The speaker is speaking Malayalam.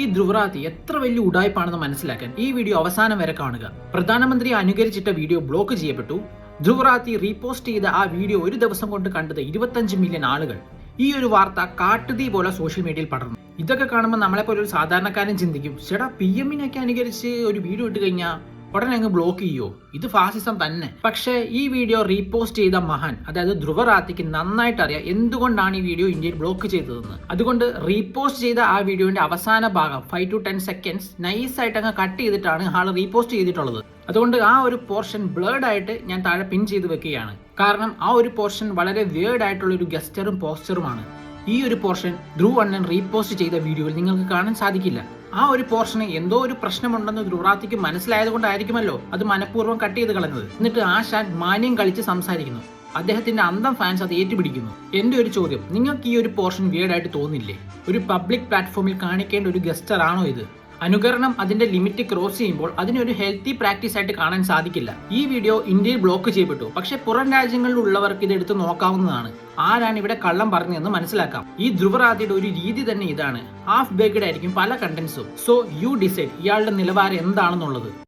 ഈ ധ്രുവറാത്തി എത്ര വലിയ ഉടായ്പാണെന്ന് മനസ്സിലാക്കാൻ ഈ വീഡിയോ അവസാനം വരെ കാണുക. പ്രധാനമന്ത്രി അനുകരിച്ചിട്ട വീഡിയോ ബ്ലോക്ക് ചെയ്യപ്പെട്ടു. ധ്രുവറാത്തി റീപോസ്റ്റ് ചെയ്ത ആ വീഡിയോ ഒരു ദിവസം കൊണ്ട് കണ്ടത് 25 മില്യൺ ആളുകൾ. ഈ ഒരു വാർത്ത കാട്ടുതീ പോലെ സോഷ്യൽ മീഡിയയിൽ പടർന്നു. ഇതൊക്കെ കാണുമ്പോൾ നമ്മളെപ്പോലെ ഒരു സാധാരണക്കാരൻ ചിന്തിക്കും, ചേട്ടാ PM-നെയൊക്കെ അനുകരിച്ച് ഒരു വീഡിയോ ഇട്ട് കഴിഞ്ഞാൽ ഉടനെ അങ്ങ് ബ്ലോക്ക് ചെയ്യോ, ഇത് ഫാസിസം തന്നെ. പക്ഷേ ഈ വീഡിയോ റീപോസ്റ്റ് ചെയ്ത മഹാൻ, അതായത് ധ്രുവറാത്തിക്ക് നന്നായിട്ട് അറിയാം എന്തുകൊണ്ടാണ് ഈ വീഡിയോ ഇന്ത്യയിൽ ബ്ലോക്ക് ചെയ്തതെന്ന്. അതുകൊണ്ട് റീപോസ്റ്റ് ചെയ്ത ആ വീഡിയോന്റെ അവസാന ഭാഗം 5 to 10 seconds നൈസായിട്ട് അങ്ങ് കട്ട് ചെയ്തിട്ടാണ് ആൾ റീപോസ്റ്റ് ചെയ്തിട്ടുള്ളത്. അതുകൊണ്ട് ആ ഒരു പോർഷൻ ബ്ലേഡ് ആയിട്ട് ഞാൻ താഴെ പിൻ ചെയ്ത് വെക്കുകയാണ്. കാരണം ആ ഒരു പോർഷൻ വളരെ വേർഡ് ആയിട്ടുള്ള ഒരു ഗസ്റ്ററും പോസ്റ്ററുമാണ്. ഈ ഒരു പോർഷൻ ധ്രുവ് അണ്ണൻ റീപോസ്റ്റ് ചെയ്ത വീഡിയോയിൽ നിങ്ങൾക്ക് കാണാൻ സാധിക്കില്ല. ആ ഒരു പോർഷന് എന്തോ ഒരു പ്രശ്നമുണ്ടെന്ന് ധ്രുവറാത്തിക്ക് മനസ്സിലായത് കൊണ്ടായിരിക്കുമല്ലോ അത് മനഃപൂർവ്വം കട്ട് ചെയ്ത് കളഞ്ഞത്. എന്നിട്ട് ആശാൻ മാന്യം കളിച്ച് സംസാരിക്കുന്നു. അദ്ദേഹത്തിന്റെ അന്തം ഫാൻസ് അത് ഏറ്റുപിടിക്കുന്നു. എന്റെ ഒരു ചോദ്യം, നിങ്ങൾക്ക് ഈ ഒരു പോർഷൻ വിയേർഡായിട്ട് തോന്നില്ലേ? ഒരു പബ്ലിക് പ്ലാറ്റ്ഫോമിൽ കാണിക്കേണ്ട ഒരു ഗസ്റ്റർ ആണോ ഇത്? അനുകരണം അതിന്റെ ലിമിറ്റ് ക്രോസ് ചെയ്യുമ്പോൾ അതിനൊരു ഹെൽത്തി പ്രാക്ടീസ് ആയിട്ട് കാണാൻ സാധിക്കില്ല. ഈ വീഡിയോ ഇന്ത്യയിൽ ബ്ലോക്ക് ചെയ്യപ്പെട്ടു. പക്ഷേ പുറം രാജ്യങ്ങളിലുള്ളവർക്ക് ഇത് എടുത്ത് നോക്കാവുന്നതാണ്. ആരാണ് ഇവിടെ കള്ളം പറഞ്ഞതെന്ന് മനസ്സിലാക്കാം. ഈ ധ്രുവറാത്തിയുടെ ഒരു രീതി തന്നെ ഇതാണ്. ഹാഫ് ബേക്ക്ഡ് ആയിരിക്കും പല കണ്ടന്റ്സും. സോ യു ഡിസൈഡ് ഇയാളുടെ നിലവാരം എന്താണെന്നുള്ളത്.